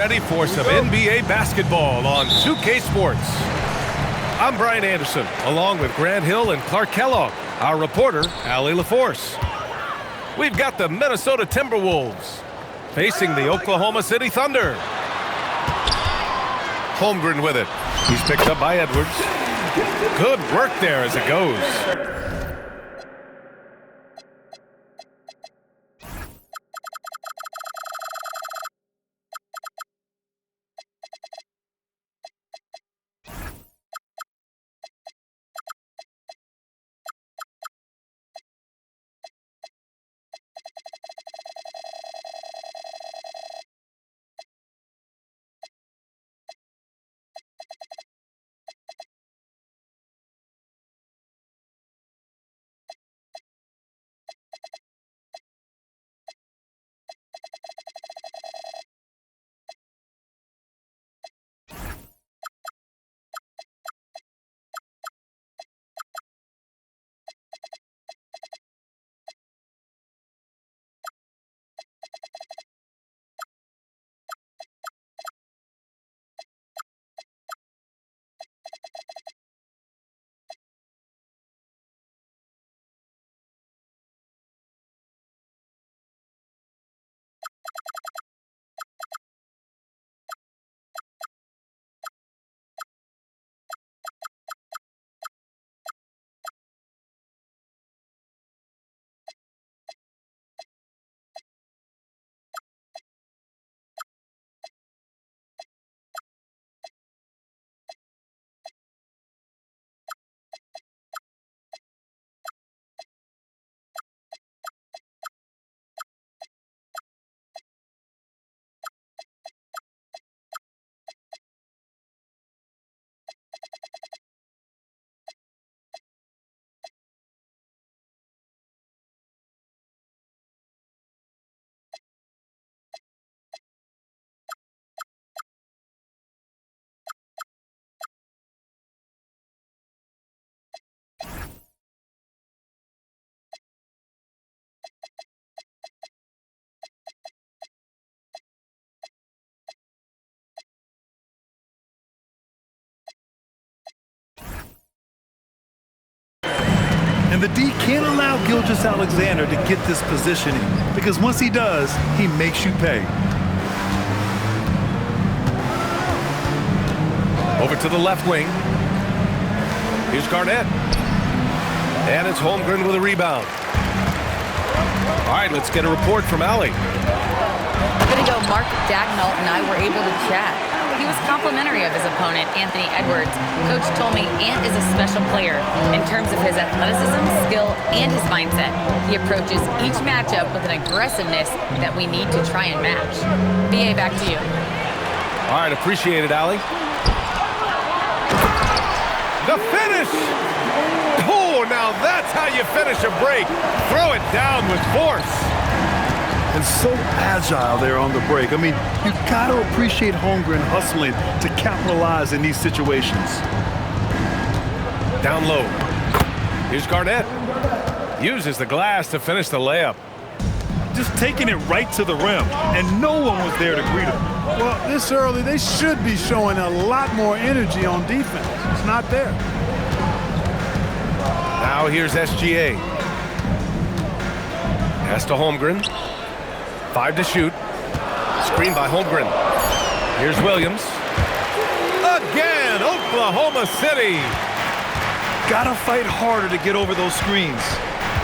ready for some NBA basketball on 2K Sports. I'm Brian Anderson, along with Grant Hill and Clark Kellogg, our reporter, Allie LaForce. We've got the Minnesota Timberwolves facing the Oklahoma City Thunder. Holmgren with it. He's picked up by Edwards. Good work there as it goes. And the D can't allow Gilgeous-Alexander to get this positioning, because once he does, he makes you pay. Over to the left wing. Here's Garnett. And it's Holmgren with a rebound. All right, let's get a report from Allie. Good to go. Mark Dagnall and I were able to chat. He was complimentary of his opponent, Anthony Edwards. Coach told me Ant is a special player in terms of his athleticism, skill, and his mindset. He approaches each matchup with an aggressiveness that we need to try and match. BA, back to you. All right, appreciate it, Allie. The finish! Oh, now that's how you finish a break. Throw it down with force. And so agile there on the break. I mean, you've got to appreciate Holmgren hustling to capitalize in these situations. Down low. Here's Garnett. Uses the glass to finish the layup. Just taking it right to the rim, and no one was there to greet him. Well, this early, they should be showing a lot more energy on defense. It's not there. Now here's SGA. Pass to Holmgren. 5 to shoot. Screen by Holmgren. Here's Williams. Again, Oklahoma City. Gotta fight harder to get over those screens.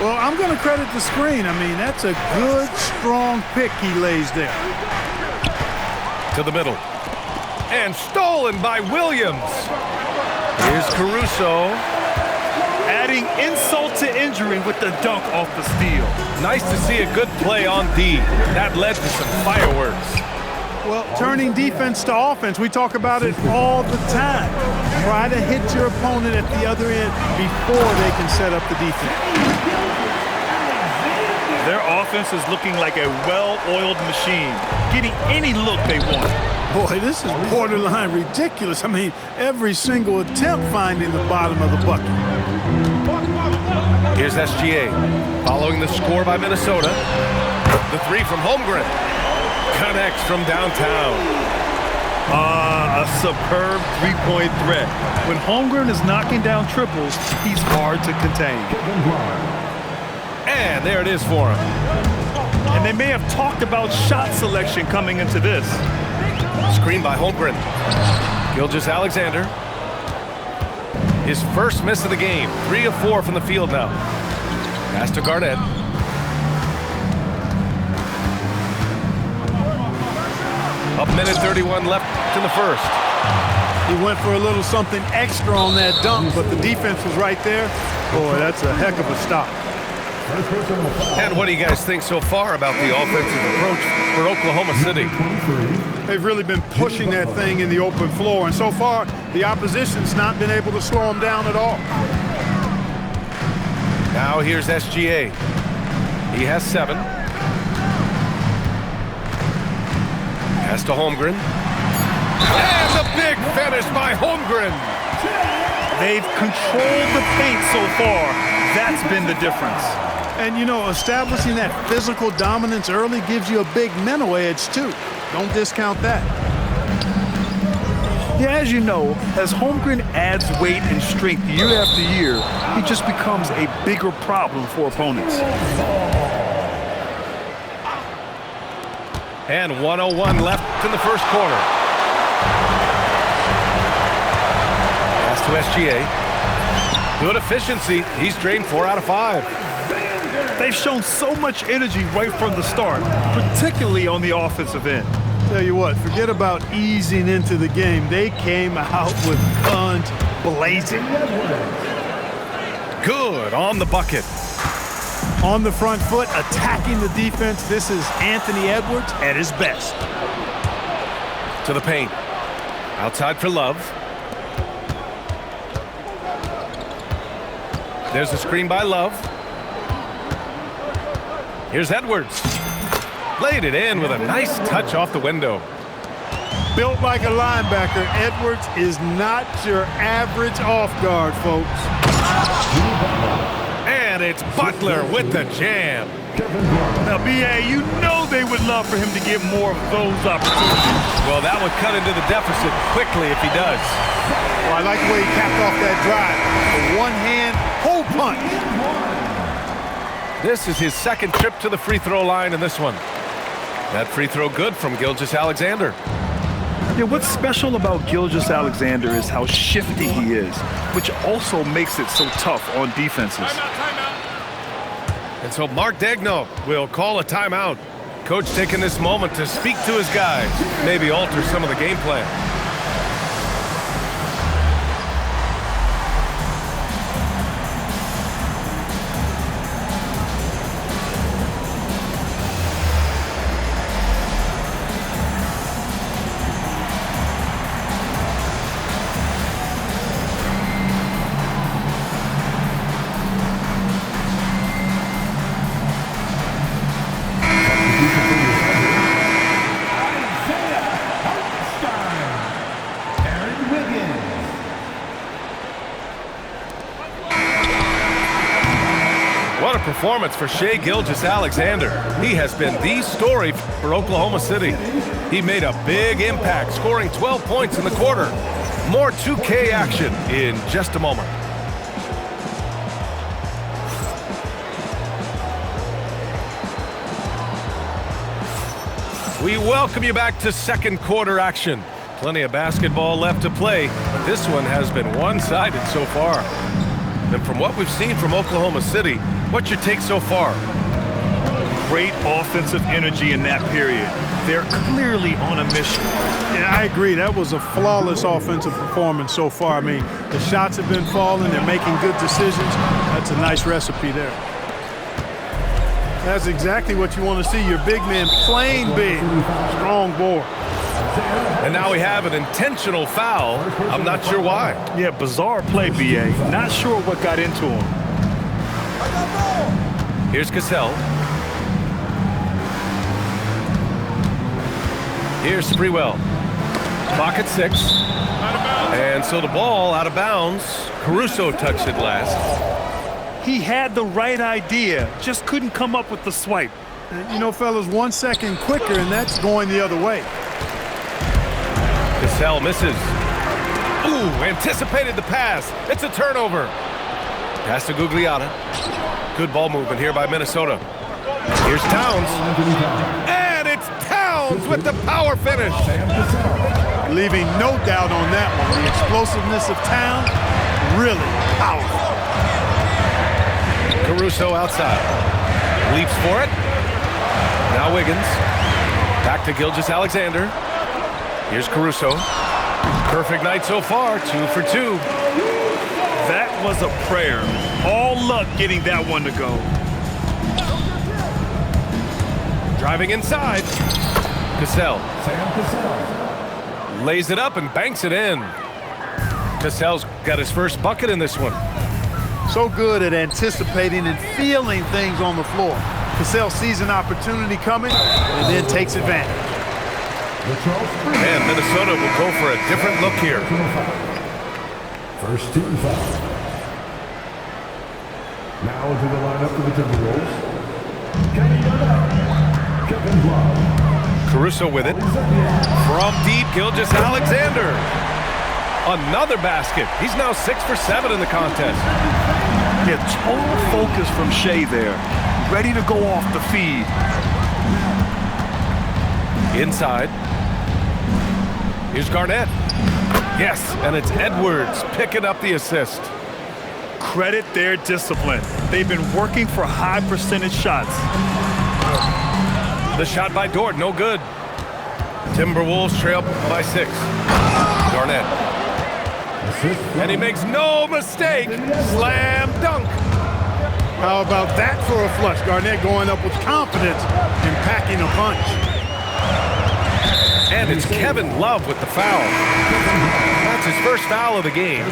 Well, I'm going to credit the screen. I mean, that's a good, strong pick he lays there. To the middle. And stolen by Williams. Here's Caruso. Adding insult to injury with the dunk off the steal. Nice to see a good play on D. That led to some fireworks. Well, turning defense to offense, we talk about it all the time. Try to hit your opponent at the other end before they can set up the defense. Their offense is looking like a well-oiled machine, getting any look they want. Boy, this is borderline ridiculous. I mean, every single attempt finding the bottom of the bucket. Here's SGA, following the score by Minnesota. The three from Holmgren. Connects from downtown. A superb three-point threat. When Holmgren is knocking down triples, he's hard to contain. And there it is for him. And they may have talked about shot selection coming into this. Screen by Holmgren. Gilgeous-Alexander. His first miss of the game. 3 of 4 from the field now. Pass to Garnett. A minute 31 left in the first. He went for a little something extra on that dunk, but the defense was right there. Boy, that's a heck of a stop. And what do you guys think so far about the offensive approach for Oklahoma City? They've really been pushing that thing in the open floor, and so far, the opposition's not been able to slow them down at all. Now here's SGA. He has 7. Pass to Holmgren. And a big finish by Holmgren. They've controlled the paint so far. That's been the difference. And, you know, establishing that physical dominance early gives you a big mental edge, too. Don't discount that. Yeah, as you know, as Holmgren adds weight and strength year after year, he just becomes a bigger problem for opponents. And 1:01 left in the first quarter. Pass to SGA. Good efficiency. He's drained 4 out of 5. They've shown so much energy right from the start, particularly on the offensive end. Tell you what, forget about easing into the game. They came out with guns blazing. Good on the bucket. On the front foot, attacking the defense. This is Anthony Edwards at his best. To the paint. Outside for Love. There's a screen by Love. Here's Edwards. Laid it in with a nice touch off the window. Built like a linebacker, Edwards is not your average off guard, folks. And it's Butler with the jam. Now, B.A., you know they would love for him to get more of those opportunities. Well, that would cut into the deficit quickly if he does. Well, I like the way he capped off that drive. A one-hand hole punch. This is his second trip to the free throw line in this one. That free throw good from Gilgeous-Alexander. Yeah, what's special about Gilgeous-Alexander is how shifty he is, which also makes it so tough on defenses. And so Mark Daigneault will call a timeout. Coach taking this moment to speak to his guys, maybe alter some of the game plan. What a performance for Shai Gilgeous-Alexander. He has been the story for Oklahoma City. He made a big impact, scoring 12 points in the quarter. More 2K action in just a moment. We welcome you back to second quarter action. Plenty of basketball left to play, but this one has been one-sided so far. And from what we've seen from Oklahoma City, what's your take so far? Great offensive energy in that period. They're clearly on a mission. Yeah, I agree. That was a flawless offensive performance so far. I mean, the shots have been falling. They're making good decisions. That's a nice recipe there. That's exactly what you want to see. Your big men playing big. Strong board. And now we have an intentional foul. I'm not sure why. Yeah, bizarre play, B.A. Not sure what got into him. Here's Cassell. Here's Sprewell. Clock at 6. And so the ball out of bounds. Caruso touched it last. He had the right idea, just couldn't come up with the swipe. You know, fellas, 1 second quicker, and that's going the other way. Cassell misses. Ooh, anticipated the pass. It's a turnover. Pass to Gugliotta. Good ball movement here by Minnesota. Here's Towns. And it's Towns with the power finish. Leaving no doubt on that one. The explosiveness of Towns, really powerful. Caruso outside. Leaps for it. Now Wiggins. Back to Gilgeous-Alexander. Here's Caruso. Perfect night so far, 2 for 2. That was a prayer. All luck getting that one to go. Driving inside. Cassell. Lays it up and banks it in. Cassell's got his first bucket in this one. So good at anticipating and feeling things on the floor. Cassell sees an opportunity coming and then takes advantage. And Minnesota will go for a different look here. First team foul. Now into the lineup for the Timberwolves. Kevin Love. Caruso with it. From deep, Gilgeous-Alexander. Another basket. He's now 6 for 7 in the contest. Yeah, total focus from Shea there. Ready to go off the feed. Inside. Here's Garnett. Yes, and it's Edwards picking up the assist. Credit their discipline. They've been working for high percentage shots. The shot by Dort, no good. Timberwolves trail by 6. Garnett. And he makes no mistake. Slam dunk. How about that for a flush? Garnett going up with confidence and packing a punch. And it's Kevin Love with the foul. That's his first foul of the game.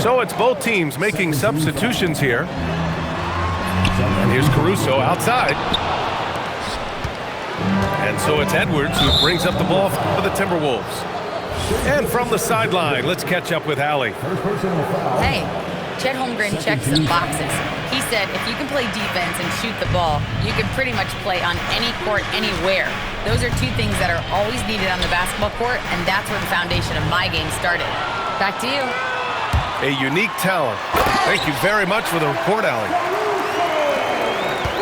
So it's both teams making substitutions here. And here's Caruso outside. And so it's Edwards who brings up the ball for the Timberwolves. And from the sideline, let's catch up with Allie. Hey, Chet Holmgren checks some boxes. He said if you can play defense and shoot the ball, you can pretty much play on any court, anywhere. Those are two things that are always needed on the basketball court, and that's where the foundation of my game started. Back to you. A unique talent. Thank you very much for the report, Allie.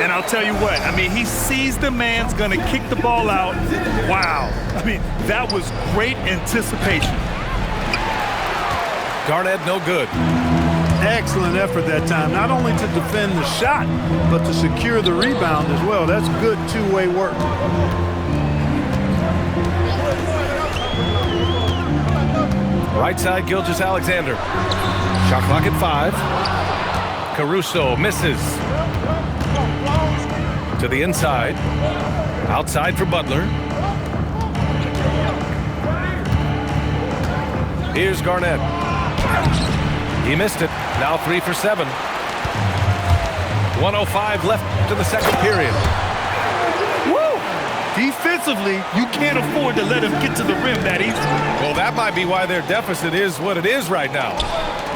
And I'll tell you what, I mean, he sees the man's gonna kick the ball out. Wow. I mean, that was great anticipation. Garnett, no good. Excellent effort that time, not only to defend the shot, but to secure the rebound as well. That's good two-way work. Right side, Gilgeous-Alexander. Shot clock at 5. Caruso misses. To the inside. Outside for Butler. Here's Garnett. He missed it. Now 3 for 7. 1:05 left to the second period. Woo! Defensively, you can't afford to let him get to the rim that easy. Well, that might be why their deficit is what it is right now.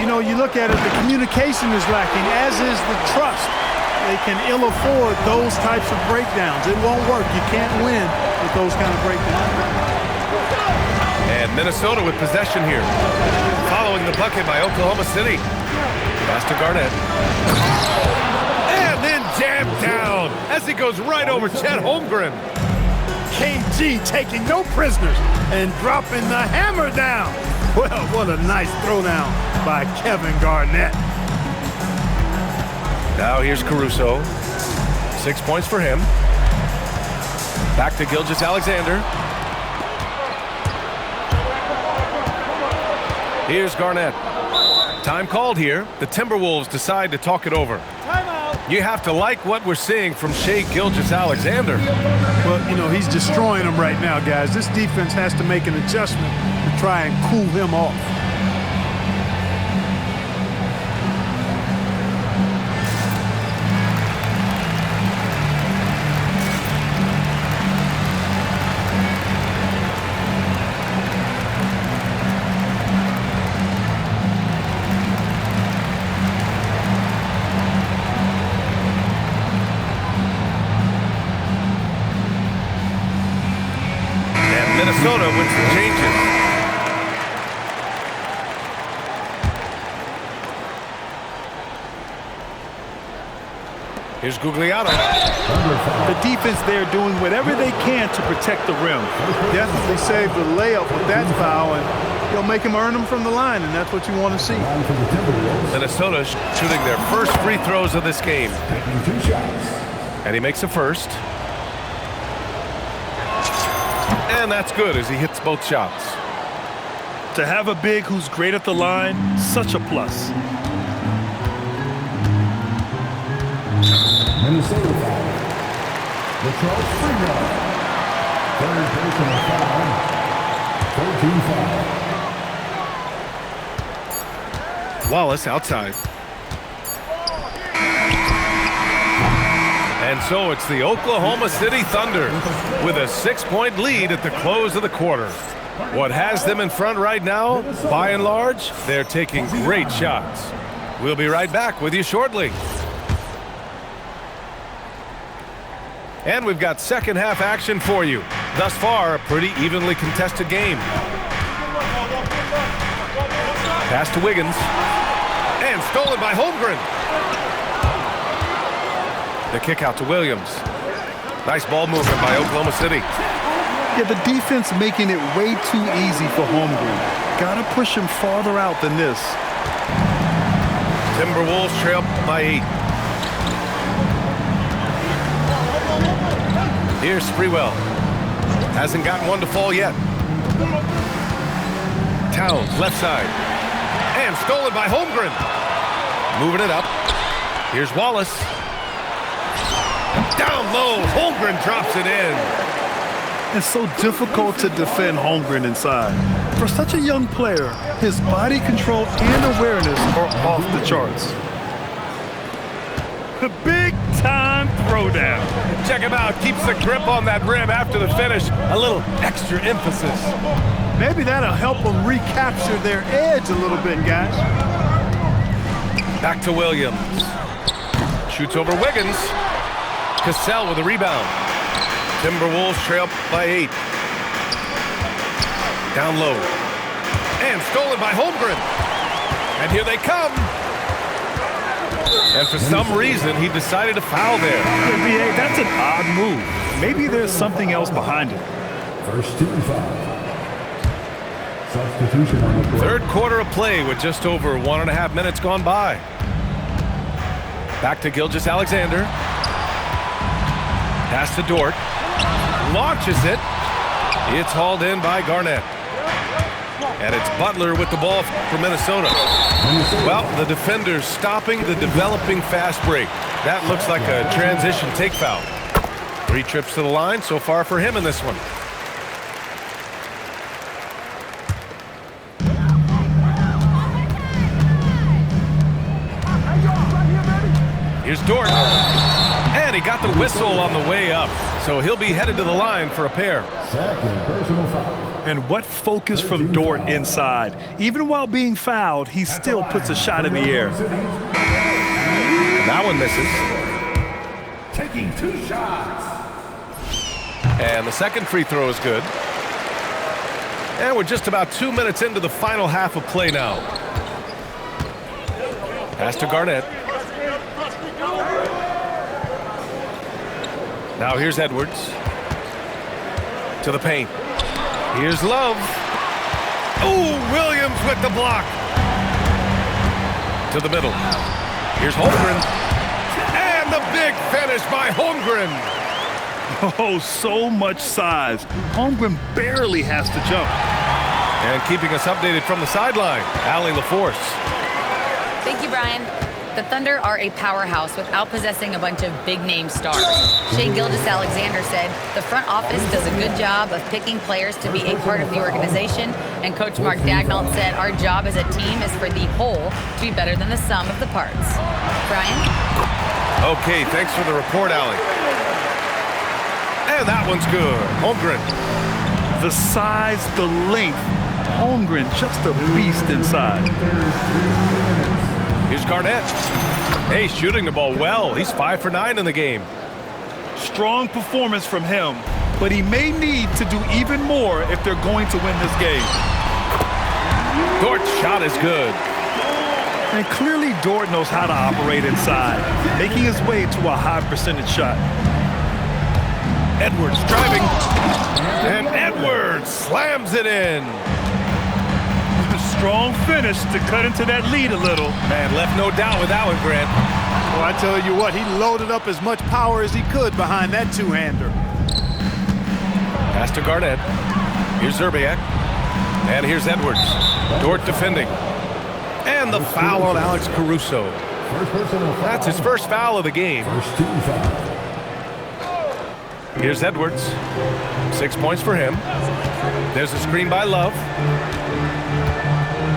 You know, you look at it, the communication is lacking, as is the trust. They can ill afford those types of breakdowns. It won't work. You can't win with those kind of breakdowns. And Minnesota with possession here. Following the bucket by Oklahoma City. Pass to Garnett. And then jammed down as he goes right over Chet Holmgren. KG taking no prisoners and dropping the hammer down. Well, what a nice throwdown by Kevin Garnett. Now here's Caruso. 6 points for him. Back to Gilgeous-Alexander. Here's Garnett. Time called here. The Timberwolves decide to talk it over. You have to like what we're seeing from Shai Gilgeous-Alexander. Well, you know, he's destroying them right now, guys. This defense has to make an adjustment to try and cool him off. Minnesota with some changes. Here's Guglielmo. The defense there doing whatever they can to protect the rim. Definitely saved the layup with that foul, and you'll make him earn them from the line, and that's what you want to see. Minnesota shooting their first free throws of this game. And he makes the first. And that's good as he hits both shots. To have a big who's great at the line, such a plus. Minnesota foul. The Charles free throw. Third personal foul. 13 foul. Wallace outside. And so it's the Oklahoma City Thunder with a 6-point lead at the close of the quarter. What has them in front right now, by and large, they're taking great shots. We'll be right back with you shortly. And we've got second half action for you. Thus far, a pretty evenly contested game. Pass to Wiggins. And stolen by Holmgren. The kick out to Williams. Nice ball movement by Oklahoma City. Yeah, the defense making it way too easy for Holmgren. Gotta push him farther out than this. Timberwolves trail by 8. Here's Sprewell. Hasn't gotten one to fall yet. Towns, left side. And stolen by Holmgren. Moving it up. Here's Wallace. Down low. Holmgren drops it in. It's so difficult to defend Holmgren inside. For such a young player, his body control and awareness are off the charts. The big-time throwdown. Check him out. Keeps the grip on that rim after the finish. A little extra emphasis. Maybe that'll help them recapture their edge a little bit, guys. Back to Williams. Shoots over Wiggins. Cassell with a rebound. Timberwolves trail by 8. Down low. And stolen by Holmgren. And here they come. And for some reason, he decided to foul there. NBA, that's an odd move. Maybe there's something else behind it. First team foul. Substitution on the play. Third quarter of play with just over 1.5 minutes gone by. Back to Gilgeous-Alexander. Pass to Dort. Launches it. It's hauled in by Garnett. And it's Butler with the ball for Minnesota. Well, the defender's stopping the developing fast break. That looks like a transition take foul. 3 trips to the line so far for him in this one. Here's Dort. And he got the whistle on the way up. So he'll be headed to the line for a pair. Second personal foul. And what focus from Dort inside. Even while being fouled, he still puts a shot in the air. That one misses. Taking 2 shots. And the second free throw is good. And we're just about 2 minutes into the final half of play now. Pass to Garnett. Now here's Edwards. To the paint. Here's Love. Oh, Williams with the block. To the middle. Here's Holmgren. And the big finish by Holmgren. Oh, so much size. Holmgren barely has to jump. And keeping us updated from the sideline, Allie LaForce. Thank you, Brian. The Thunder are a powerhouse without possessing a bunch of big-name stars. Shai Gilgeous-Alexander said, the front office does a good job of picking players to be a part of the organization, and Coach Mark Daigneault said, our job as a team is for the whole to be better than the sum of the parts. Brian? Okay, thanks for the report, Allie. And that one's good. Holmgren. The size, the length. Holmgren, just a beast inside. Here's Garnett. Hey, shooting the ball well. He's 5 for 9 in the game. Strong performance from him, but he may need to do even more if they're going to win this game. Dort's shot is good. And clearly Dort knows how to operate inside, making his way to a high percentage shot. Edwards driving, and Edwards slams it in. Strong finish to cut into that lead a little. Man, left no doubt with that one, Grant. Well, I tell you what, he loaded up as much power as he could behind that two-hander. Pass to Garnett. Here's Zerbiak. And here's Edwards. Dort defending. And the foul on Alex Caruso. That's his first foul of the game. First team foul. Here's Edwards. 6 points for him. There's a screen by Love.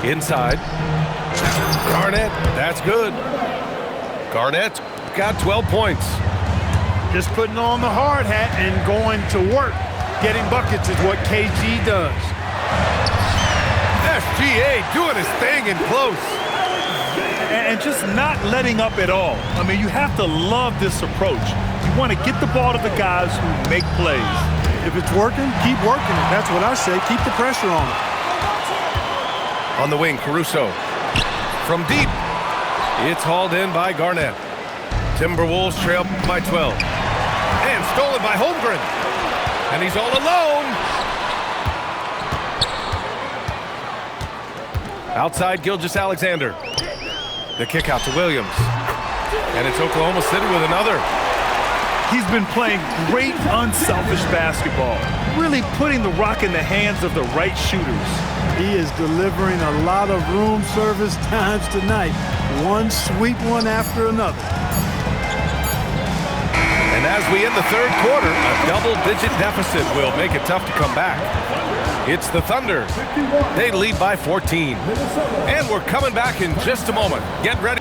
Inside. Garnett, that's good. Garnett's got 12 points. Just putting on the hard hat and going to work. Getting buckets is what KG does. SGA doing his thing in close. And just not letting up at all. I mean, you have to love this approach. You want to get the ball to the guys who make plays. If it's working, keep working it. That's what I say. Keep the pressure on it. On the wing, Caruso. From deep. It's hauled in by Garnett. Timberwolves trail by 12. And stolen by Holmgren. And he's all alone. Outside Gilgeous-Alexander. The kick out to Williams. And it's Oklahoma City with another. He's been playing great unselfish basketball, really putting the rock in the hands of the right shooters. He is delivering a lot of room service times tonight. One sweet one after another. And as we end the third quarter, a double-digit deficit will make it tough to come back. It's the Thunder. They lead by 14. And we're coming back in just a moment. Get ready.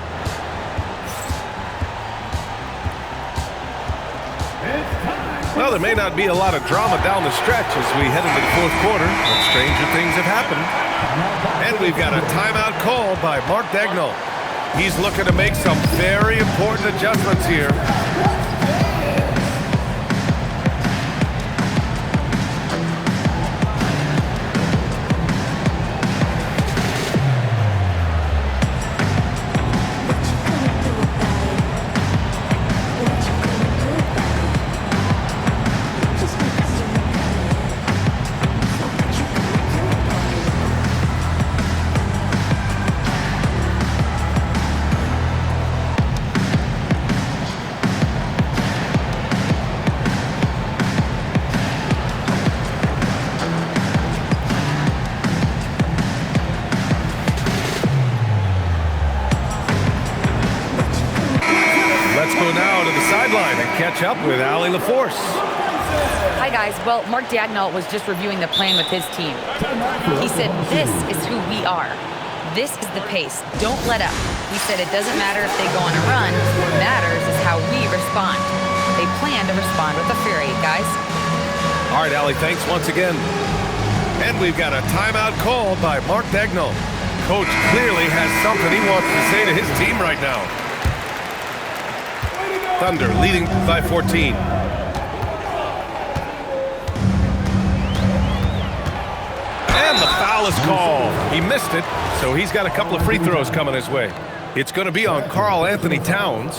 Well, there may not be a lot of drama down the stretch as we head into the fourth quarter, but stranger things have happened. And we've got a timeout call by Mark Daigneault. He's looking to make some very important adjustments here. Catch up with Allie LaForce. Hi, guys. Well, Mark Daigneault was just reviewing the plan with his team. He said, this is who we are. This is the pace. Don't let up. He said it doesn't matter if they go on a run. What matters is how we respond. They plan to respond with a fury, guys. All right, Allie, thanks once again. And we've got a timeout call by Mark Daigneault. Coach clearly has something he wants to say to his team right now. Thunder leading by 14. And the foul is called. He missed it, so he's got a couple of free throws coming his way. It's going to be on Karl Anthony Towns.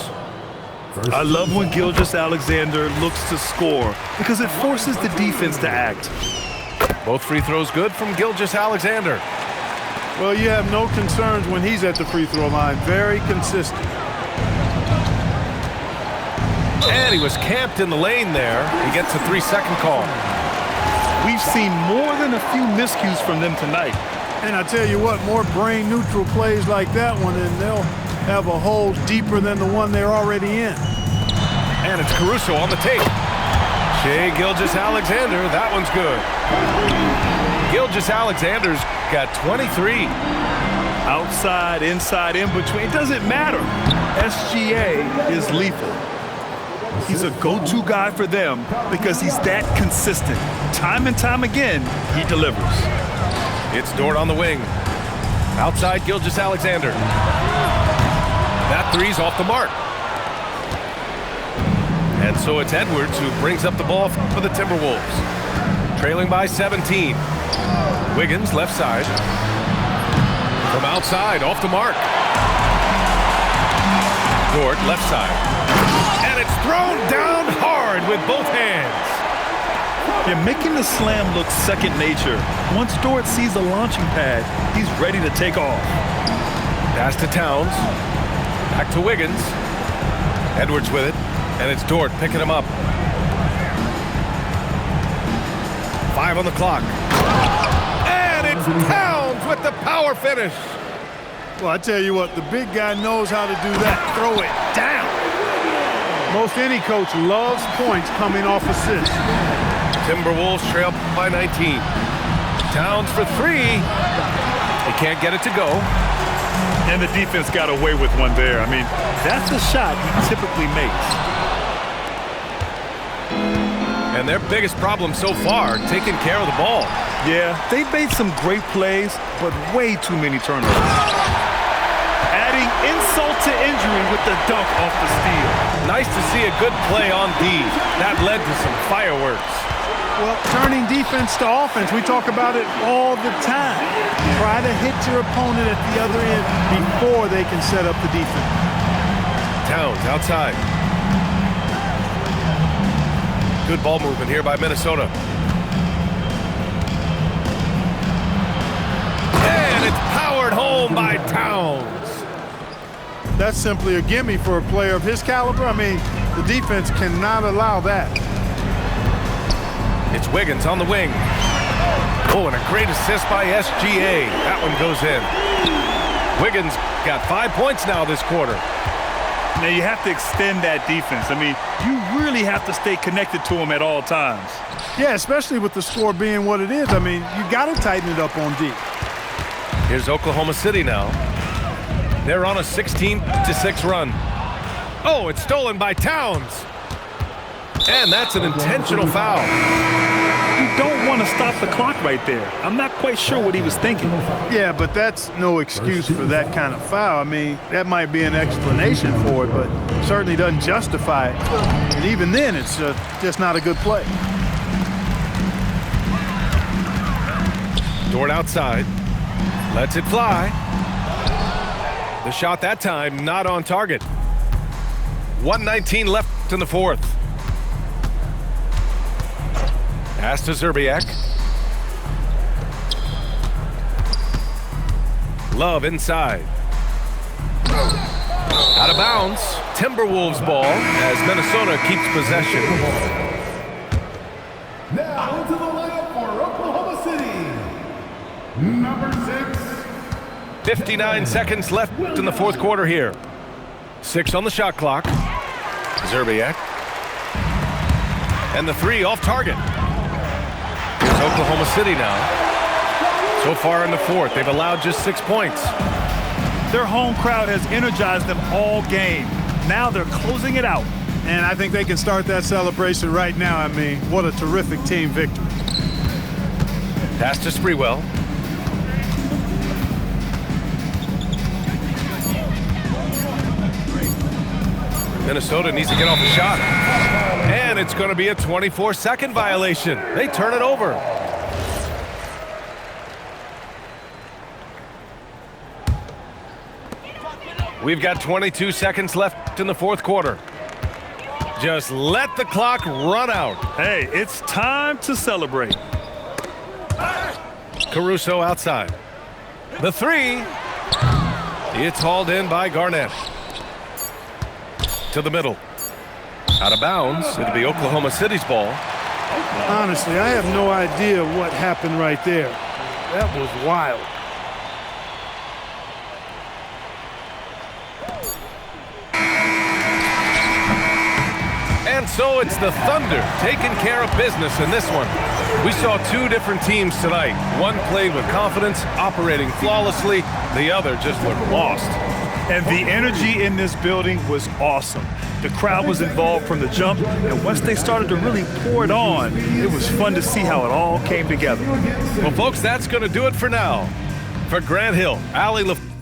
I love when Gilgeous-Alexander looks to score because it forces the defense to act. Both free throws good from Gilgeous-Alexander. Well, you have no concerns when he's at the free throw line. Very consistent. And he was camped in the lane there. He gets a 3-second call. We've seen more than a few miscues from them tonight. And I tell you what, more brain-neutral plays like that one, and they'll have a hole deeper than the one they're already in. And it's Caruso on the tape. Shai Gilgeous-Alexander, that one's good. Gilgeous-Alexander's got 23. Outside, inside, in between, it doesn't matter. SGA is lethal. He's a go-to guy for them because he's that consistent. Time and time again, he delivers. It's Dort on the wing. Outside Gilgeous-Alexander. That three's off the mark. And so it's Edwards who brings up the ball for the Timberwolves. Trailing by 17. Wiggins left side. From outside, off the mark. Dort, left side. And it's thrown down hard with both hands. Yeah, making the slam look second nature. Once Dort sees the launching pad, he's ready to take off. Pass to Towns. Back to Wiggins. Edwards with it. And it's Dort picking him up. 5 on the clock. And it's Towns with the power finish. Well, I tell you what, the big guy knows how to do that. Throw it down. Most any coach loves points coming off assists. Timberwolves trail by 19. Towns for 3. He can't get it to go. And the defense got away with one there. I mean, that's a shot he typically makes. And their biggest problem so far, taking care of the ball. Yeah, they've made some great plays, but way too many turnovers. Adding insult to injury with the dunk off the steal. Nice to see a good play on D. That led to some fireworks. Well, turning defense to offense, we talk about it all the time. Try to hit your opponent at the other end before they can set up the defense. Towns outside. Good ball movement here by Minnesota. And it's powered home by Towns. That's simply a gimme for a player of his caliber. I mean, the defense cannot allow that. It's Wiggins on the wing. Oh, and a great assist by SGA. That one goes in. Wiggins got 5 points now this quarter. Now you have to extend that defense. I mean, you really have to stay connected to him at all times. Yeah, especially with the score being what it is. I mean, you got to tighten it up on D. Here's Oklahoma City now. They're on a 16-6 run. Oh, it's stolen by Towns. And that's an intentional foul. You don't want to stop the clock right there. I'm not quite sure what he was thinking. Yeah, but that's no excuse for that kind of foul. I mean, that might be an explanation for it, but certainly doesn't justify it. And even then, it's just not a good play. Dort outside. Lets it fly. The shot that time not on target. 1:19 left in the fourth. Pass to Zerbiak. Love inside. Out of bounds. Timberwolves ball as Minnesota keeps possession. Now into the lineup for Oklahoma City, number 6. 59 seconds left in the fourth quarter here. 6 on the shot clock. Zerbiak. And the 3 off target. Here's Oklahoma City now. So far in the fourth, they've allowed just 6 points. Their home crowd has energized them all game. Now they're closing it out. And I think they can start that celebration right now. I mean, what a terrific team victory. Pass to Sprewell. Minnesota needs to get off a shot. And it's going to be a 24-second violation. They turn it over. We've got 22 seconds left in the fourth quarter. Just let the clock run out. Hey, it's time to celebrate. Caruso outside. The 3. It's hauled in by Garnett. To the middle. Out of bounds. It'll be Oklahoma City's ball. Honestly, I have no idea what happened right there. That was wild. And so it's the Thunder taking care of business in this one. We saw 2 different teams tonight. One played with confidence, operating flawlessly. The other just looked lost. And the energy in this building was awesome. The crowd was involved from the jump, and once they started to really pour it on, it was fun to see how it all came together. Well, folks, that's going to do it for now. For Grant Hill, Allie LaForce.